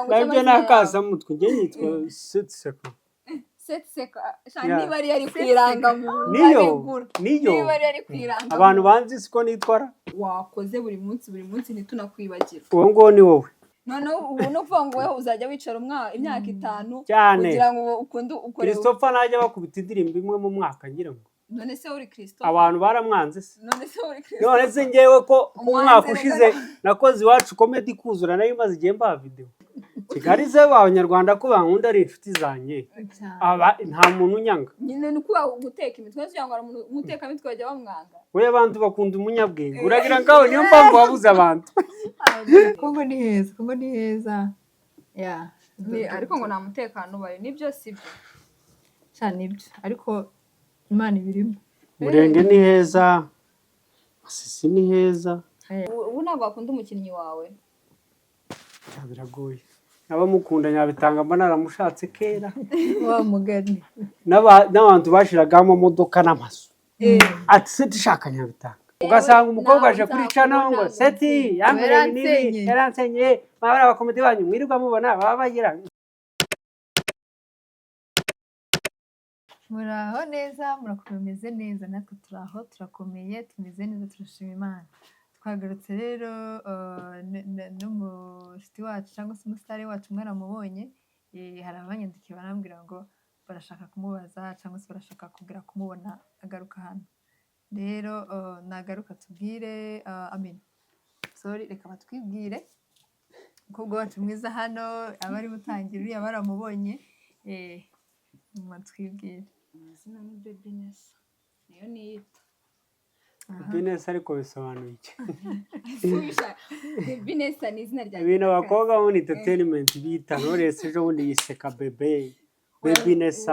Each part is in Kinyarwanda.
nabyo nakasamutwe njye nitwa Setseko. Setseko niba ari kwirangamuntu niyo abantu banzi siko nitwara wakoze buri munsi ntitunakwibagirwa. uwo ngo ni wowe noneho ubu no kuvuga ngo wewe uzajya wicara imyaka 5 kugira ngo ukunde ukore. Christopher najya bakubita indirimbo imwe mu mwaka ngira ngo none se uri Christopher abantu baramwanze se. none se uri Christopher none se ngewe ko umwaka ushize nakoze iwacu comedy kuzura nayo maze igihe mba video Kigali se abanyarwanda ko bankunda ari inshuti zanjye nta muntu unyanga nyine nuko guteka imitwe cyangwa umuteka imitwe bajya bamwanga. we abantu bakunda umunyabwenge uragira ngaho niyo mpamvu wabuze abantu. Kongo ni heza ya ariko ngo nta mutekano bari nibyo sibyo cyane ibyo ariko Imana ibirimo. Murenge ni heza Masisi ni heza. ubu ntabwo akunda umukinnyi wawe biragoye abamukunda nyabitanga mba naramushatse kera wa mugani n'abantu bashiragamo modoka n'amazu ati seti shaka nyabitanga ugasanga umukobwa aje kuri cana ngo seti yambere nini yaransenye mabara bakomedi banyu mwirirwa mubona baba bagira muraho neza murakomeze neza natwe turaho turakomeye tumeze neza turashima Imana. Twagarutse rero n'umushiti wacu cyangwa se umusitari wacu mwaramubonye hari abanyandikiye barambwira ngo barashaka kumubaza cyangwa se barashaka kugira kumubona agaruka hano rero nagaruka tubwire amen sorry reka batwibwire umukobwa wacu mwiza hano abari mutangira uriya baramubonye mwatwibwire. Izina ni Bebiness niyo niyita Bebiness ariko bisobanuye iki? Bebiness ni izina rya ibintu abakobwa muri entertainment bita Knowless ejo bundi yiseka bebe Bebiness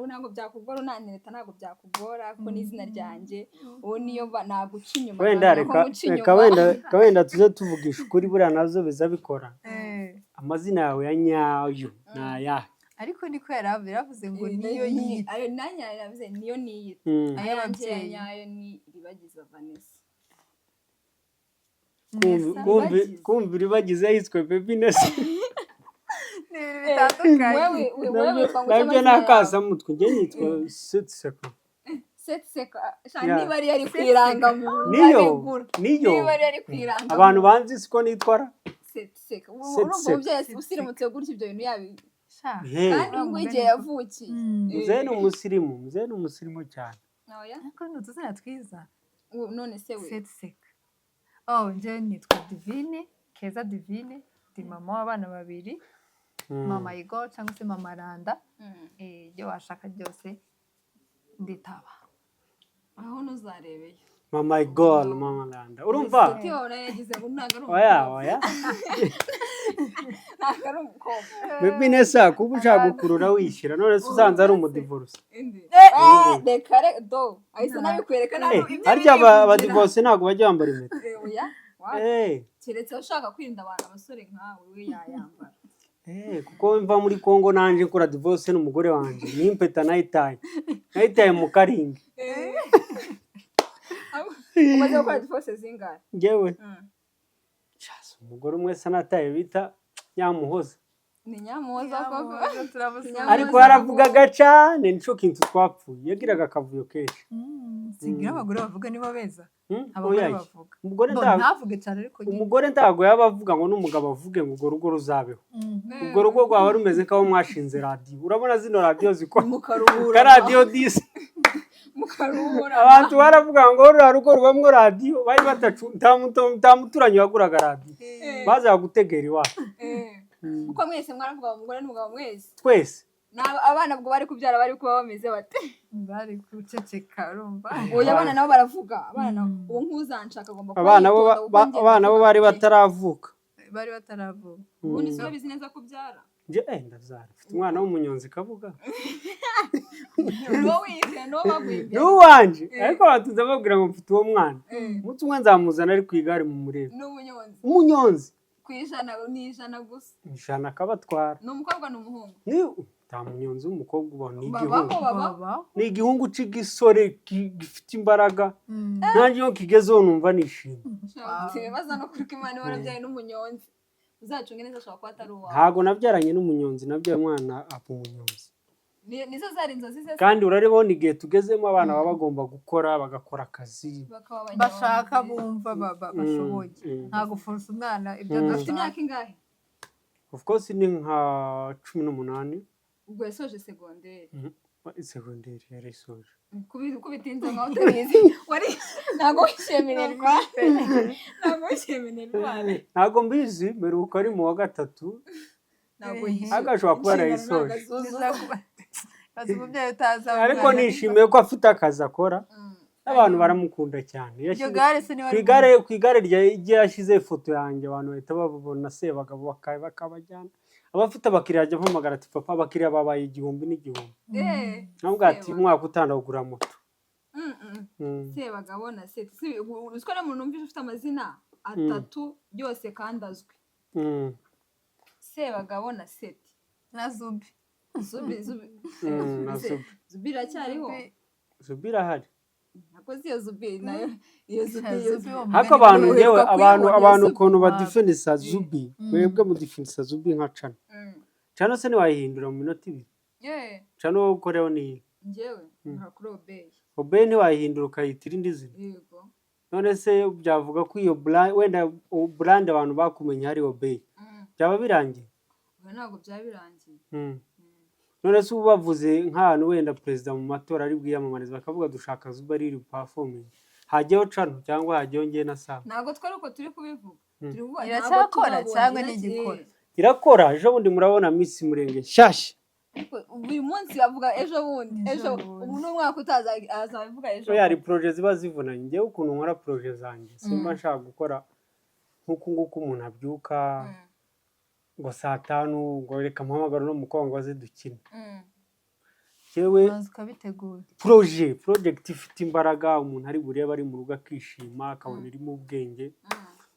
ntabwo byakugora unanireta ntabwo byakugora kuko ni izina ryanjye uwo niyo naguca inyuma wenda tuze tuvugisha ukuri buriya nazo biza bikora amazina yawe ya nyayo naya ariko niko yaravuze ngo niyo yiyita ayo nanya yaravuze niyo niyita ayababyeyi nyayo ni Iribagiza Vanessa kumva Iribagiza yiswe Bebiness nabyo nakasamutwe njye nitwa Setseko. niba ari kwirangamuntu niyo abantu banzi siko nitwara Setseko urumva umubyeyi usirimutse gutya ibyo bintu yabi kandi ngo igihe yavukiye muze ni umusirimu cyane ariko n'utuzina twiza none se we Setseko nje nitwa Divine Keza Divine ndi mama w'abana 2 mama Igor cyangwa se mama Randa ibyo washaka byose nditaba aho nuzarebeye mama Igor mama Randa urumva oya Bebiness kuba ushaka gukurura wishyira none se usanze ari umudivorce dekare do ahise nabikwerekana harya abadivorce ntabwo bajya bambara impeta keretse ushaka kwirinda abantu abasore nkawe we yayambara kuko mva muri Kongo nanje nkora divorce n'umugore wanje n'impeta nayitaye mu karingi umaze gukora divorce zingahe ngewe umugore umwe sanataye bita Nyamuhoza ni Nyamuhoza koko ariko yaravugaga cyane nico kintu twapfuye yagiraga akavuyo kenshi singira abagore bavuga nibo beza abagore bavuga umugore ntago yabavuga ngo n'umugabo avuge ngo ugo rugo ruzabeho ubwo rugo rwawe rumeze nk'aho mwashinze radio urabona zino radio zikora mukaruhura radio 10 abantu baravuga ngo rugo rubamwe radio bari batacu nta muturanyi waguraga radio baza gutegera iwacu uko mwese mwaravuga umugore n'umugabo mwese twese abana bwo bari kubyara bari kuba bameze bate bari kuceceka urumva oya abana nabo baravuga abana uwo nkuzanshaka agomba abana bo bari bataravuka ubundi so bizi neza kubyara nje ndavyara mfite umwana w'umunyonzi kavuga n'uwanje ariko batuze babwira ngo mfite uwo mwana umunsi umwe nzamuzana ari ku igare mu murebe n'umunyonzi umunyonzi kwijana ni ijana gusa ijana akabatwara ni umukobwa n'umuhungu ni nta munyonzi w'umukobwa ubona ni igihungu baba ni igihungu c'igisore gifite imbaraga nanjye iyo kigezeho numva nishimye baza no kuri Imana warabyaye n'umunyonzi uzacunge neza ashobora kuba atari uwawe ntago nabyaranye n'umunyonzi nabyaye umwana apa umunyonzi nizo zari inzozi ze kandi uraribona igihe tugezemo abana baba bagomba gukora bagakora akazi bashaka bumva bashoboye ntago force umwana ibyo afite imyaka ingahe of course ni nka 18 ubwo yasoje segonderi segonderi yarisoje kubitinze nkaho utabizi wari ntago wishemererwa ntago mbizi meruka ari mu wa gatatu ntago agashobora kuba yarayisoje ariko ariko nishimiye ko afite akazi akora abantu baramukunda cyane ku igare rye yashyize ifoto yanjye abantu bahita babona Sebagabo bakabajyana abafite abakiriya ajya mpamagara ati papa abakiriya babaye 1000 nabwo ati umwaka utandagura moto Sebagabo na Seti uziko na muntu numvise ufite amazina atatu byose kandi azwi Sebagabo na Seti na Zubi Zubi iracyariho Zubi irahari nakoze iyo Zubi nayo iyo Zubi hako abantu yewe abantu ukuntu badefinisa Zubi mwebwe mu definisa Zubi nka cana cana se niwayihindura mu minota 2 cana wo ukoreho ni njyewe nka kuri Obey niwayihindura ukayitira indi zina yego none se byavuga ko iyo wenda brand abantu bakumenye hari Obey byaba birangiye ntabwo byabirangiye none se ubavuze nk'ahantu wenda president mu matora ari bwiyamamariza bakavuga dushaka Zuba riri performing hajyeho cano cyangwa hajyeho ngiye na Sam ntabwo twari uko turi kubivuga iracyakora cyangwa n'igikora irakora ejo bundi murabona Miss Murenge shasha uyu munsi bavuga ejo bundi ejo n'umwaka utaza azavuga ejo yari project ziba zivunanye ngewe ukuntu nkora project zanjye simba nshaka gukora nk'uko umuntu abyuka ngo saa 5 ngo reka mpamagara no mukongo azidukina yewe ukabitegura project ifite imbaraga umuntu ari bureba ari mu rugo akishima akabona irimo ubwenge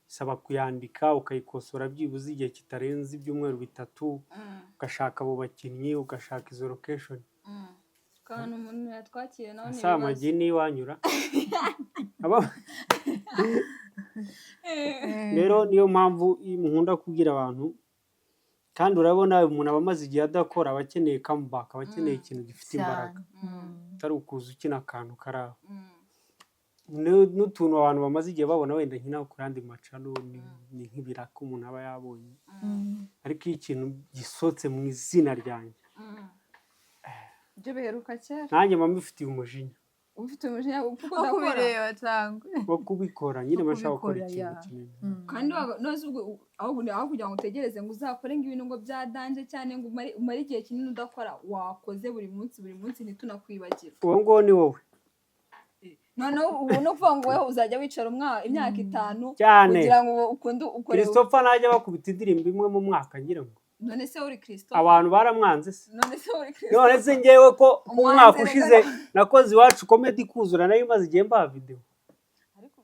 saba kuyandika ukayikosora byibuze igihe kitarenze ibyumweru 3 ugashaka abo bakinnyi ugashaka izo location kandi umuntu yatwakiye nawe saa magini wanyura rero niyo mpamvu nkunda kubwira abantu kandi urabona umuntu abamaze igihe adakora abakeneye comeback abakeneye ikintu gifite imbaraga atari ukuza ukina akantu karaho n'utuntu abantu bamaze igihe babona wenda nkina ku yandi macano ni nk'ibiraka umuntu aba yabonye ariko iyo ikintu gisotse mu izina ryanjye ibyo biheruka kera nanjye mba mbifitiye umujinya ufite umujinya kuko udakora cyangwa wo kubikora nyine bashaka gukora ikintu kinini kandi nose ubwo aho kugira ngo utegereze ngo uzakore ibintu ngo byadanje cyane ngo umare igihe kinini udakora wakoze buri munsi ntitunakwibagirwa uwo ngo ni wowe noneho ubu no kuvuga ngo wowe uzajya wicara imyaka 5 kugira ngo ukunde ukore Christopher najya bakubita indirimbo imwe mu mwaka ngira ngo none se uri Christopher abantu baramwanze se none se uri Christopher none se ngewe ko umwaka ushize nakoze iwacu comedy kuzura nayo maze igihe mba video ariko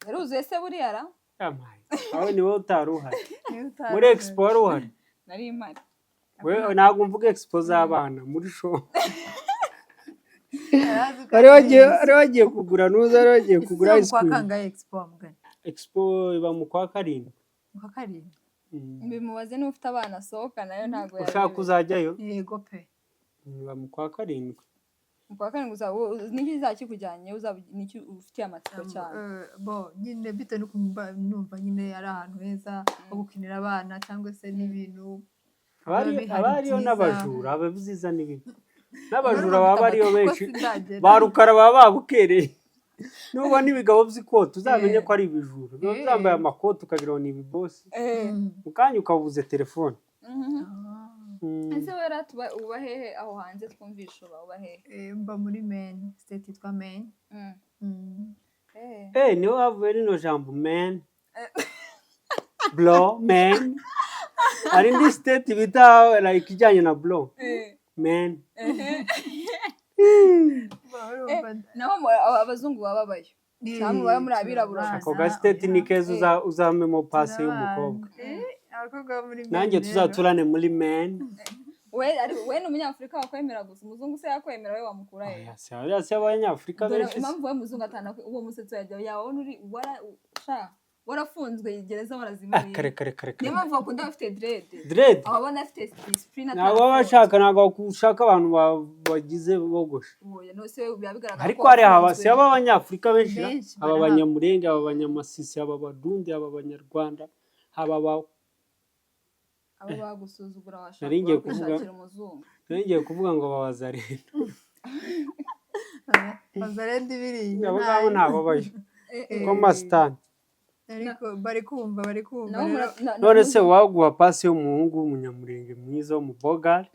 yaruzuye se buri yara yamaye aho ni wowe utaruhari muri expo waruhari nari imari we ntabwo mvuga expo z'abana muri show ari wagiye kugura nuza ari wagiye kugura ice cream expo iba mu kwa 7 bimubaze niba ufite abana asohoka nayo ntabwo ushaka kuzajyayo yego pe iba mu kwa 7 mu kwa 7 niki zakikujyanye niki ufitiye amatsiko cyane nyine bite no numva nyine ari ahantu heza ho gukinira abana cyangwa se n'ibintu abariyo n'abajura ababiziza n'ibibi n'abajura baba ariyo benshi barukara baba babukereye nubona ibigabo by'ikoti uzamenye ko ari ibijura uzambaye amakoti ukagira ngo ni ibibosi ukanya ukabuze telefone ese wera uba hehe aho hanze twumvisha uba hehe mba muri Maine state yitwa Maine niho havuye rino jambo man bro man ari indi state bita like ijyanye na bro man naho abazungu bababayo cyangwa baba muri abirabura ako gasiteti ni keza uzamemo pasi y'umukobwa abakobwa bo muri nanjye tuzaturane muri men we ni umunyafurika wakwemera gusa umuzungu se yakwemera we wamukura he si abanyafurika benshi impamvu we muzungu atana uwo musetso yawubona uri warafunzwe gereza warazimuriye kare niyo mpamvu bakunda bafite dread ababona afite discipline ntabwo baba bashaka ntabwo ushaka abantu bagize bogosha ariko hari si abanyafurika benshi aba banyamurenge aba banyamasisi aba barundi aba banyarwanda aba bagusuzugura washaka kwishakira umuzungu ngiye kuvuga ngo babazarenda bazarenda ibiriye abo ngabo nabo bayo ko masitani ariko bari kumva none se waguha pasi y'umuhungu w'umunyamurenge mwiza w'umubogari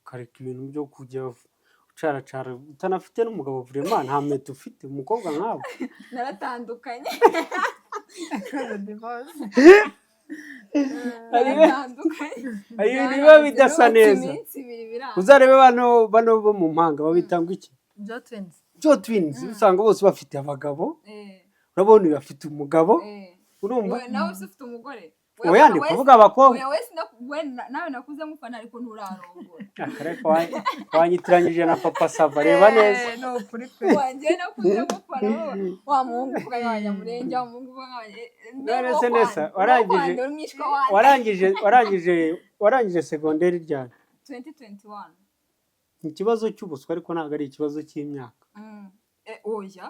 ukareka ibintu byo kujya ucaracara utanafite n'umugabo vraiment nta meta ufite umukobwa nkawe naratandukanye hari ibintu biba bidasa neza uzarebe bano bo mu mpanga babita ngo iki jo twins usanga bose bafite abagabo urabona uyu afite umugabo urumva nawe ufite umugore oya ndi kuvuga abakobwa nawe nakuze mufana ariko nturarongora akareko wanyitiranyije na papa sava reba neza no kuri pe wanjye nakuze mufana wa muhungu uvuga nk'abanyamurenge wa muhungu uvuga neza warangije segonderi ryari 2021 ikibazo cy'ubuswa ariko ntabwo ari ikibazo cy'imyaka oya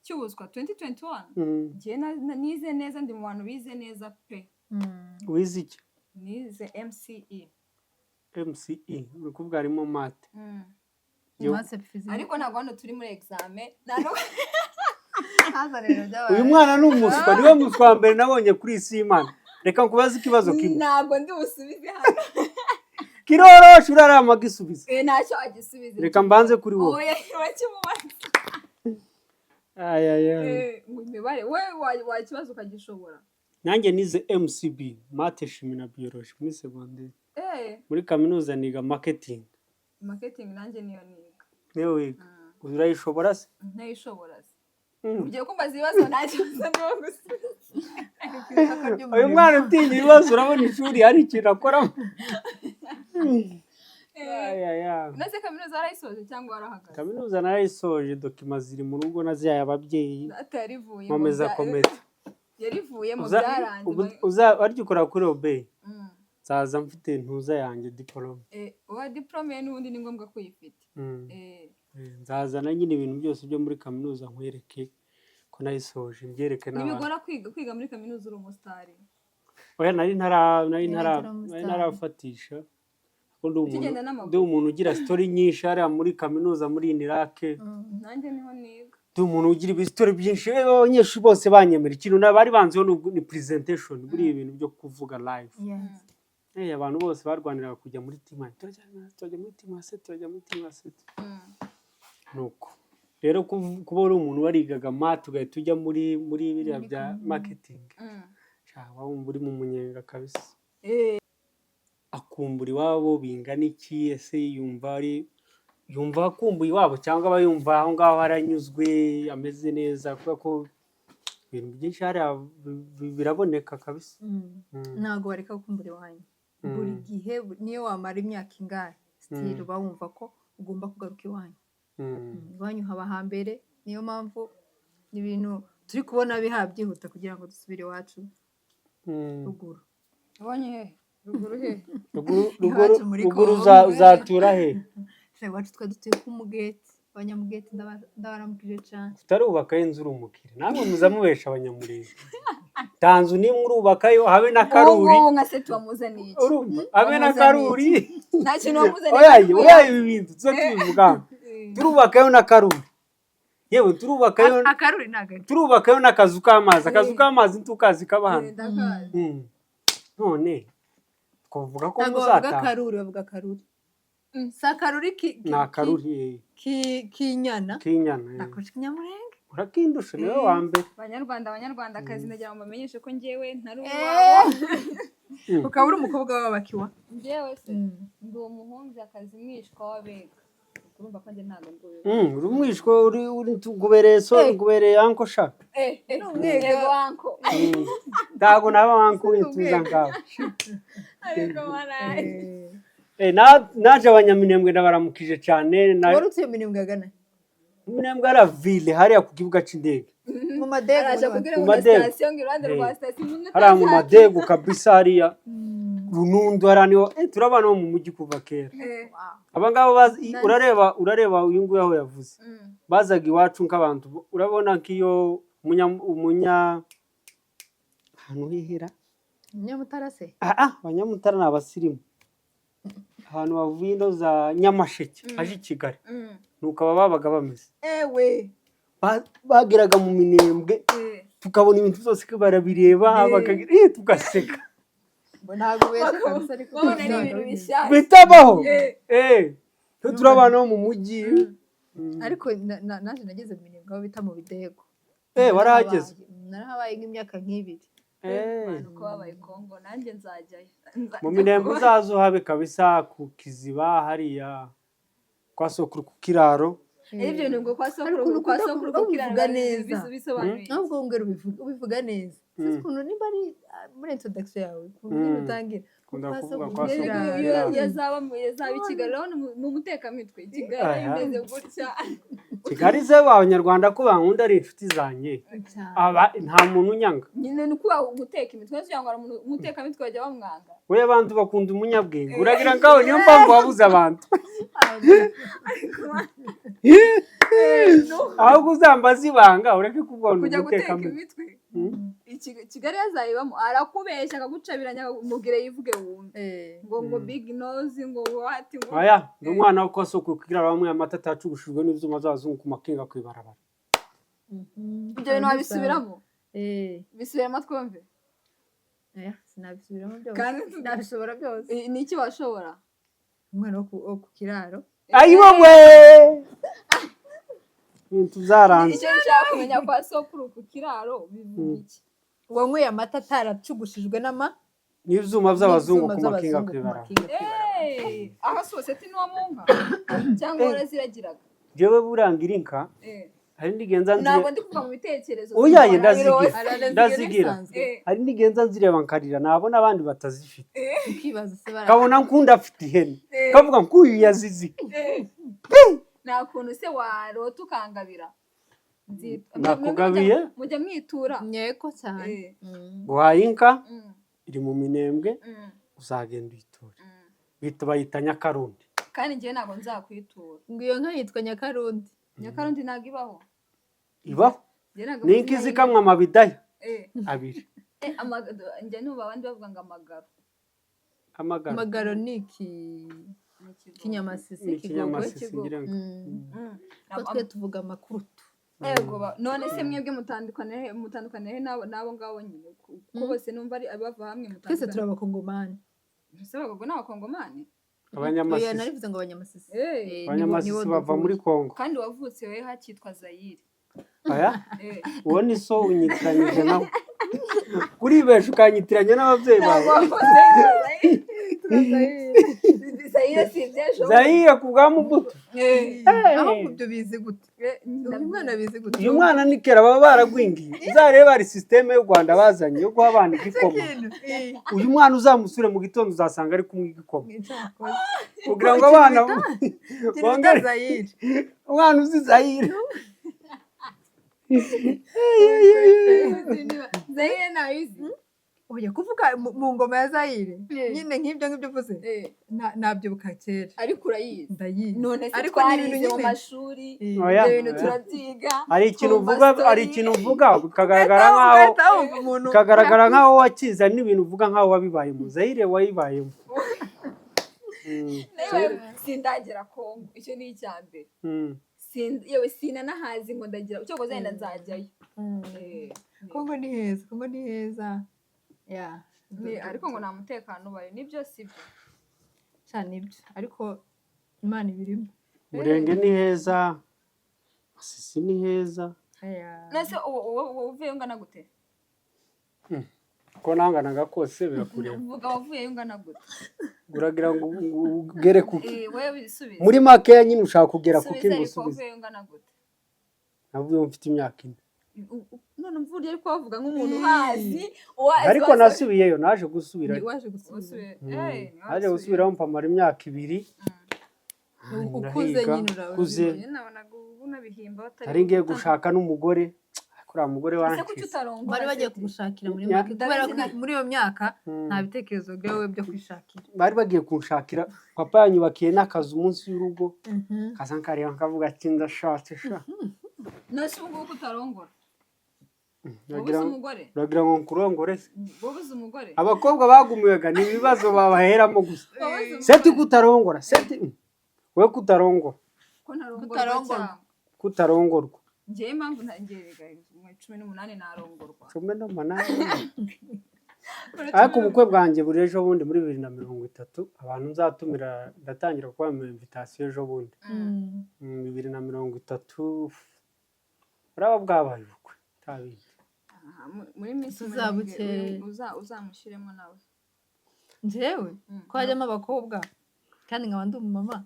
cy'ubuswa 2021 njye nize neza ndi mu bantu bize neza pe wize iki nize MCE uri kuvuga harimo mate ariko ntabwo hano turi muri examen uyu mwana ni umuswa niwe muswa wa mbere nabonye kuri isi y'Imana reka nkubaze ikibazo kimwe ntabwo ndi busubize hano kiroroshe urarama gisubize ntacyo agisubize reka mbanze kuri wowe oya wakimubaza imibare we wakibazo ukagishobora nanjye nize MCB mate shimi na biology muri segonderi muri kaminuza niga marketing nanjye niyo niga niyo wiga urayishobora se ntayishobora se ugiye kumbaza ibibazo ntacyo niwo gusubiza uyu mwana utinya ibibazo urabona ishuri hari ikintu akoramo Nase kaminuza warayisoje cyangwa warahagaze? Kaminuza narayisoje, dokima ziri mu rugo nazihaye ababyeyi. Atarivuye. Nkomeza komete. Yarivuye mu byarangiye. Ariko ukora kuri Obey. Nzaza mfite ntuza yanjye diplome. Uwa diplome n'ubundi ni ngombwa ko uyifite. Nzazana nyine ibintu byose byo muri kaminuza nkwereke ko nayisoje, mbyereke n'abandi. Nibigora kwiga muri kaminuza uri umusitari. Oya nari ntarafatisha. Ndi umuntu ugira story nyinshi hariya muri kaminuza muri Inirake. Nanjye niho niga. Ndi umuntu ugira ibistory byinshi, abanyeshuri bose banyemera ikintu bari banziho ni presentation, buri ibintu byo kuvuga live. Abantu bose barwaniraga kujya muri team, turajya muri team set, turajya muri team set. Nuko rero kuba uri umuntu warigaga math ugahita ujya muri biriya bya marketing. Wumva uri mu munyenga kabisa. Akumbura iwabo bingana iki, ese yumva akumbuye iwabo cyangwa aba yumva aho ngaho haranyuzwe ameze neza, kuko ko ibintu byinshi hariya biraboneka kabisa. Ntabwo bareka gukumbura iwanyu buri gihe, niyo wamara imyaka ingahe still uba wumva ko ugomba kugaruka iwanyu. Iwanyu haba hambere, niyo mpamvu ibintu turi kubona byihuta kugira ngo dusubire iwacu ruguru. Iwanyu he? Ruguru he? Ruguru uzatura he? Iwacu twa dutuye ku Mugeti, abanyamugeti ndabaramukije cyane. Tutarubakayo inzu uri umukire, namwe muzamubesha abanyamurenge. Tanzu nimwe urubakayo habe na karuri. Ubu nka se tubamuzaniye iki? Urumva habe na karuri. Nta kintu wamuzaniye. Oya ibi bintu tuzo tubivuga. Turubakayo na karuri. Yewe turubakayo akaruri nagari. Turubakayo n'akazu k'amazi, akazu k'amazi ntukazi kabahana. None kuvuga ko muzata. Bavuga karuri, bavuga karuri. Sa karuri na karuri kinyana. Kinyana. Nakoje kinyamurenge. Urakindusha niwe wa mbere. Abanyarwanda kazi ndagira ngo bamenyeshe ko ngewe ntari uwabo. Ukaba uri umukobwa w'abakiwa. Ngewe se ndi umuhunzi akazi mwishwa w'abega. urumva ko njye ntabwo nguye uri umwishwa uri tugubereye so ngubereye anko sha yego anko ntabwo naba anko wituza ngaho ariko maraye naje abanyaminembwe ndabaramukije cyane wari utuye Minembwe agana Minembwe ara ville hariya ku kibuga c'indege mu madego araje kugira ngo Madego. station ngo iruhande rwa station hariya mu madego kabisa hariya runundu haraniho turabana mu mujyi kuva kera abangabo urareba uyu nguyu aho yavuze bazaga iwacu nk'abantu urabona nk'iyo umunya ahantu hihera Nyamutara se abanyamutara ni abasirimu ahantu bavuye ino za Nyamasheke aje i Kigali nuko aba babaga bameze bageraga mu Minembwe tukabona ibintu byose ko barabireba tugaseka ntabwo bese kabisa ariko babona ari ibintu bishyashya bitabaho turabana mu mujyi ariko naje nageze mu Minembwe aho bita mu Bidego warahageze narahabaye nk'imyaka nk'ibiri uko babaye Kongo nanjye nzajyayo mu Minembwe uzaza uhabe kabisa ku Kiziba hariya kwa sokuru ku kiraro ibyo bintu ngo kwa sokuru ku kiraro neza bisobanuye ntabwo ngero ubivuga neza ukuntu nimba ari muri introduction yawe kubwira utangira yazaba i Kigali urabona ni umutekamitwe Kigali imeze gutya Kigali ze abanyarwanda ko bankunda ari inshuti zanjye nta muntu unyanga nyine ni ukuba guteka imitwe cyangwa umutekamitwe bajya bamwanga we abantu bakunda umunyabwenge uragira ngaho niyo mpamvu wabuze abantu ahubwo uzambaza ibanga ureke kubona kujya guteka imitwe Kigali yazayibamo arakubeshya akagucabiranya umubwire yivuge wumve ngo big nose ngo what ngo aya ndi umwana wo kwasoko kugira bamwe amata atacugushijwe n'ivyuma z'abazungu ku makinga kwibarabara ibyo bintu wabisubiramo bisubiramo twumve sinabisubiramo byose nabishobora byose ni iki washobora umwana wo ku kiraro ayiwowe bintu zaranze icyo nshaka kumenya kwa sokuru ku kiraro bivuga iki wanyweye amata ataracugushijwe n'ivyuma by'abazungu ku makinga kwibarabara aho sosiyete n'uwamunka cyangwa uraziragiraga jewe burangira inka hari ndigenza ntabwo ndi kuva mu bitekerezo oyaye ndazigira hari ndigenza nzireba nkarira nabona abandi batazifite ukibaza se kabona nkunda afite ihene kavuga ngo uyu yazizi nta kuntu se warota ukangabira nakugabiye mujya mwitura nyeko cyane guhaye inka iri mu Minembwe uzagenda uyitura bita bayita Nyakarundi kandi njyewe ntabwo nzakwitura ngo iyo nka yitwa Nyakarundi ntabwo ibaho ibaho ni inka izikamwa amabidaya abiri njye nuba abandi bavuga ngo amagaro ni kinyamasisi ngira ngo ko twe tuvuga amakurutu none se mwebwe mutandukane n'abo ngabo nyine kuko bose numva ari abava hamwe twese turi abakongomani ese abagabo ni abakongomani abanyamasisi narivuze ngo abanyamasisi bava muri Kongo kandi wavutse we hakitwa Zaire aya uwo ni so unyitiranyije nawe kuri besho ukanyitiranya n'ababyeyi bawe Zaire ku bwa Mubuto aho kubyo bizi gute uyu mwana bizi gute uyu mwana ni kera baba baragwingiye uzareba ari systeme y'u Rwanda bazanye yo guha abana igikoma uyu mwana uzamusure mu gitondo uzasanga ari kumwe igikoma kugira ngo abana bongere Zaire umwana uzi Zaire Zaire nayizi oya kuvuga mu ngoma ya Zaire nyine nk'ibyo uvuze nabyibuka kera ariko urayizi ndayizi none se twarize mu mashuri ibyo bintu turabyiga hari ikintu uvuga bikagaragara nk'aho wakiza n'ibintu uvuga nk'aho wabibayemo Zaire wayibayemo sindagera Kongo icyo ni icyambere yewe sinanahazi ngo ndagira cyo kozenda nzajyayo Kongo ni heza ariko ngo nta mutekano ubayo nibyo sibyo cyane ibyo ariko Imana ibirimo Murenge ni heza Masisi ni heza nase uvuye ungana gute ko nanganaga kose birakureba. Uvuga wavuyeyo ungana gute? Uragira ngo ugere kuki? Wowe bisubize. Muri make nyine ushaka kugera kuki Subiza ngo ariko usubize. wavuyeyo ungana gute? Navuye mfite imyaka 4. None mvurye ariko bavuga nk'umuntu hazi. Ariko nasubiyeyo naje gusubira. waje gusubira Naje gusubiraho mpamara imyaka 2. ukuze nyine kuze nabonaga ubu nabihimba batari. ari ngiye gushaka n'umugore. Kuri mugore Ese kuki wankize. utarongora? bari bagiye kugushakira muri myaka kubera ko muri iyo myaka nta bitekerezo byawe byo kwishakira. Bari bagiye kunshakira papa yanyubakiye n'akazi umunsi y'urugo. Kasankarira nkavuga ati ndashatse sha. Nose ubu ngubu utarongora. Uragira umugore. uragira ngo nkurongore se. Wobuze umugore. Abakobwa bagumiwega ni ibibazo babaheramo gusa. Seti kutarongora, seti we kutarongora. Ko ntarongorwa. Kutarongorwa. Ngiye impamvu ntangerega 18 narongorwa. 18. Ariko ubukwe bwanjye buri ejo bundi muri 2030 abantu nzatumira ndatangira kuba mu invitation ejo bundi. 2030 uraba bwabaye ubukwe tabiye. Muri minsi uzamushiremo nawe. Njyewe ko hajyamo abakobwa kandi nkaba ndi umumama.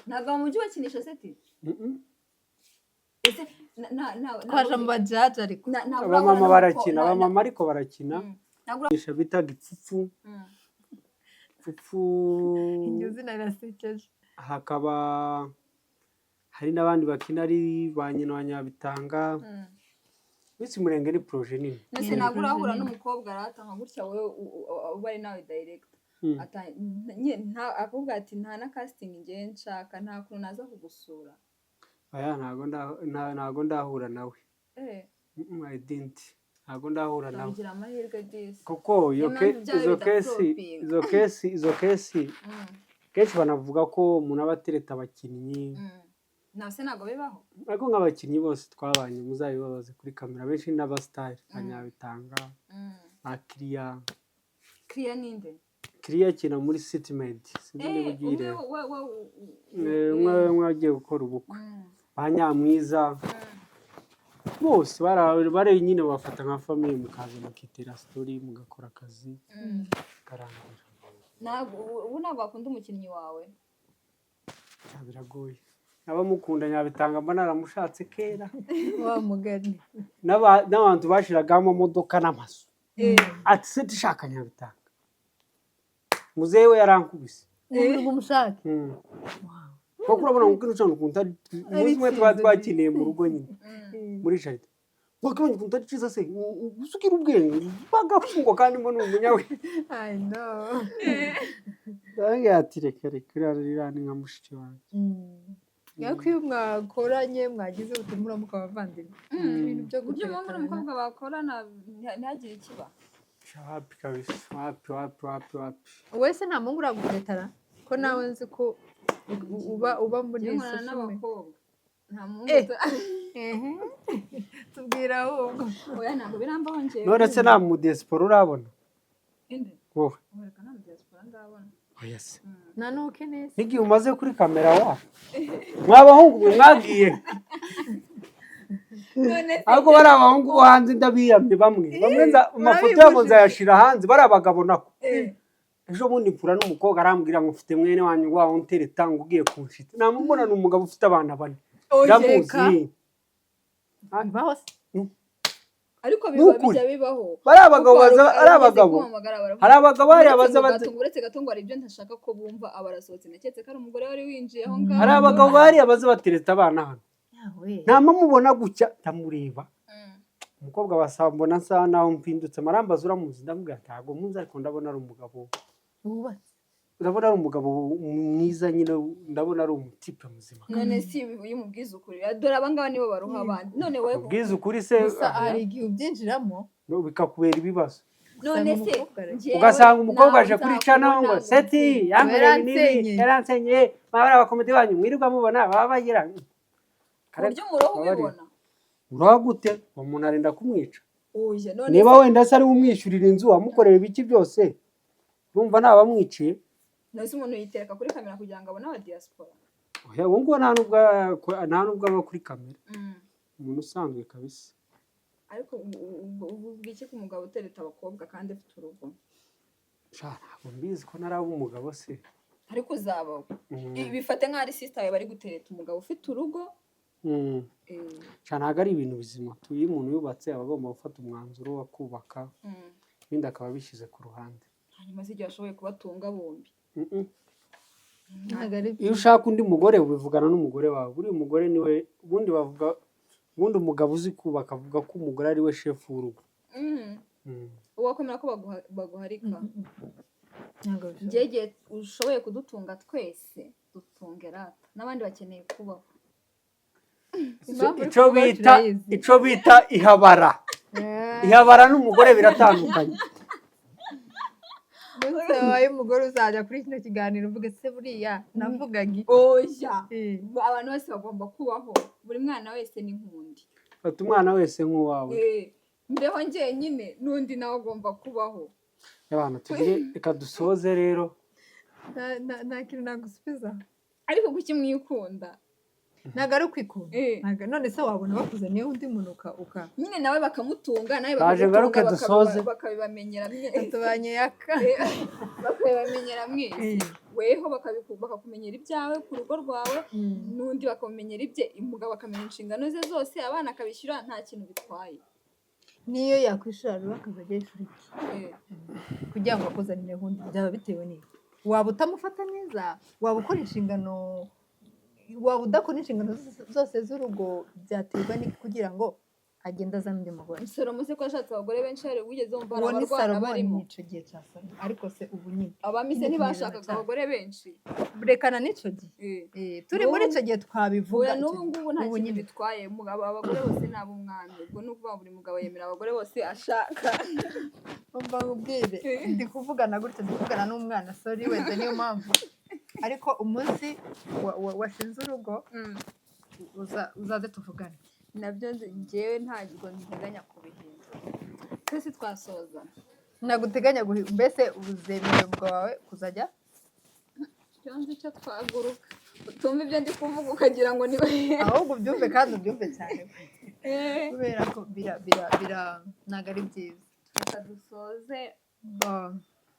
Ntabwo mu mujyi bakinisha seti. Ese Kwaje mu bajaji ariko. Abamama barakina, abamama ariko barakina. Nisha bitaga ipfufu. Ipfufu. Inyozi narasekeje. Hakaba hari n'abandi bakina ari ba nyina wa Nyabitanga. Bisi murenge ni projet nini. Nese nagura ahura n'umukobwa aratanga gutya wowe ubari nawe direct. Akubwira ati nta na casting ngiye nshaka nta kuntu naza kugusura. Aya ntago ndahura nawe. I didn't. Ntago ndahura nawe. Ngira amahirwe disi. Kuko izo kesi kenshi banavuga ko umuntu abatereta abakinnyi. Nase nago bibaho. Ariko nk'abakinnyi bose twabanye muzabibabaze kuri kamera benshi n'abastar Nyabitanga. Akiriya. Kriya ninde? Kriya kina muri City Med. Sinigire. Umwe agiye gukora ubukwe. Banyamwiza. Bose bare nyine bafata nka family mukaza mukitera story mugakora akazi. Karangira. Ubu ntabwo akunda umukinnyi wawe. Biragoye. Abamukunda Nyabitanga mba naramushatse kera. Wa mugani. N'abantu bashiragamo modoka n'amazu. Ati se dushaka Nyabitanga. Muzehe we yarankubise. Umushaka. Kuko urabona ngo kino cyane kunta mwe twakiniye mu rugo nyine. Muri jaride. Wakabonye kunta ciza se usukira ubwenge bagafungo kandi mbona umunyawe. I know. Dange atireka reka ni nka mushiki wanjye. Yako iyo mwakoranye mwagize utumura mukabavandimwe. Ibintu byo gutyo mwangura umukobwa bakorana ntihagire ikiba. Wapi kabisa. Wapi. Wese nta mungu uragutetara ko nawe nzi ko uba muri izo n'abakobwa. Nta mungu. Tubwira ahubwo. Oya ntabwo birambaho nje. None se nta mu diaspora urabona? Inde. Wowe. Oya kana mu diaspora ndabona. Oya se. Nanuke neza. Nigi umaze kuri kamera wa. Mwabahungu mwe mwagiye. Ahubwo bari abahungu bo hanze ndabiyamye bamwe amafoto yabo nzayashira hanze bari abagabo nako. Ejo bundi mpura n'umukobwa arambwira ngo ufite mwene wanyu wa untereta ngo ugiye kunshita. Namubona n'umugabo ufite abana bane. Ndamuzi. Baho. Ariko bijya bibaho. Bari abagabo ari abagabo. Hari abagabo hari abaza uretse gato ngo ari ibyo ntashaka ko bumva abarasohotse naketse ko ari umugore wari winjiye aho ngaho. Hari abagabo bari abaza batereta abana hano. Nama mubona gutya ndamureba. Umukobwa basambona nsa naho mpindutse marambaza uramuzi ndamubwira ntago munzi ariko ndabona ari umugabo. Ndabona ari umugabo mwiza nyine ndabona ari umutipe muzima. None si uyu mubwiza ukuri. Dore abangaba nibo baruha abandi. None wewe ubwiza ukuri se ari igihe ubyinjiramo no bikakubera ibibazo. None se ugasanga umukobwa aje kuri channel ngo seti yambere nini yaransenye mabara bakomedi banyu mwirirwa mubona baba bagira. Kuryo muroho ubibona. Uragute umuntu arenda kumwica. Oya none niba wenda se ari umwishyurira inzu amukorera ibiki byose urumva nabamwiciye. Nose umuntu yitereka kuri kamera kugira ngo abone aba diaspora. Oya wongo nta nubwo aba kuri kamera. Umuntu usanzwe kabisa. ariko uvuga iki ku mugabo utereta abakobwa kandi afite urugo? ntabwo mbizi ko naraba umugabo se, ariko uzabaho. Bifate nk'aho ari sister yawe bari gutereta umugabo ufite urugo. ntabwo ari ibintu bizima. Iyo umuntu yubatse aba agomba gufata umwanzuro wo kubaka, ibindi akaba abishyize ku ruhande. Hanyuma se igihe ashoboye kubatunga bombi. Iyo ushaka undi mugore ubivugana n'umugore wawe. Buriya umugore niwe ubundi bavuga, ubundi umugabo uzi kubaka avuga ko umugore ari we shefu w'urugo. Wakwemera ko baguharika? Njye ushoboye kudutunga twese dutunge rata, n'abandi bakeneye kubaho. Ico bita ihabara n'umugore biratandukanye. Wayo umugore uzajya kuri kino kiganiro uvuga se buriya navugaga oya, abantu bose bagomba kubaho, buri mwana wese ni nk'undi. Fata umwana wese nk'uwawe. Mbeho njye nyine n'undi nawe agomba kubaho. Y'abantu tugire reka dusoze rero. Nta kintu nagusubiza. Ariko kuki mwikunda? Ntago ari ukwikunda. None se wabona bakuzaniye undi muntu uka nyine nawe bakamutunga, nawe bakabibamenyera mwese. Tubanye yaka. Bakabibamenyera mwese. Weho bakakumenyera ibyawe ku rugo rwawe, n'undi bakamumenyera ibye, umugabo akamenya inshingano ze zose, abana akabishyura, nta kintu bitwaye. Niyo yakwishura rero akazajya yishura iki kugira ngo akuzanire undi, byaba bitewe n'iki? Waba utamufata neza, waba ukora inshingano, waba udakora inshingano zose z'urugo, byaterwa n'iki kugira ngo agenda azana undi mugore? Salomo se ko ashatse abagore benshi hari wigeze wumva abarwana barimo? Nico gihe cya Salomo, ariko se ubu nyine abamise ntibashakaga abagore benshi. Burekana n'ico gihe. Turi muri ico gihe twabivuga. N'ubu ngubu nta kintu bitwaye. Umugabo abagore bose ni ab'umwami. Ubwo ni ukuvuga buri mugabo yemera abagore bose ashaka. Umva nkubwire, ndi kuvugana gutya, ndi kuvugana n'umwana, sorry wenda niyo mpamvu. Ariko umunsi washinze urugo uzaze tuvugane. Nabyo njyewe ntago nteganya kubihindura. Twese twasoza. Naguteganya mbese uzemera umugabo wawe kuzajya? Cyonze icyo twaguruka. Utumva ibyo ndi kuvuga ukagira ngo ni we. Ahubwo ubyumve kandi ubyumve cyane. Kubera ko ntago ari byiza. Reka dusoze.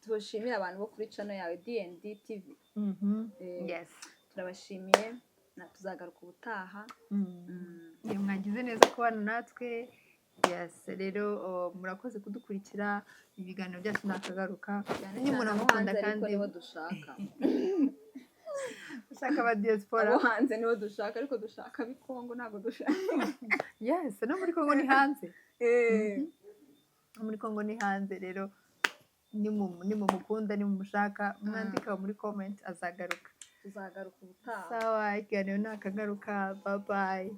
Tushimira abantu bo kuri channel yawe D&D TV. Yes. Turabashimiye. Tuzagaruka ubutaha. Iyo mwagize neza kubana natwe. Yes, rero murakoze kudukurikira, ibiganiro byacu nakagaruka. Ni muramukunda kandi niho dushaka. Ushaka aba diaspora hanze niho dushaka, ariko dushaka bikongo ntago dushaka. Yes, no muri Kongo ni hanze. Muri Kongo ni hanze, rero ni mumukunda, ni mumushaka, mwandika muri comment azagaruka. Tuzagaruka ubutaha. Sawa, ikiganiro nakagaruka. Bye bye.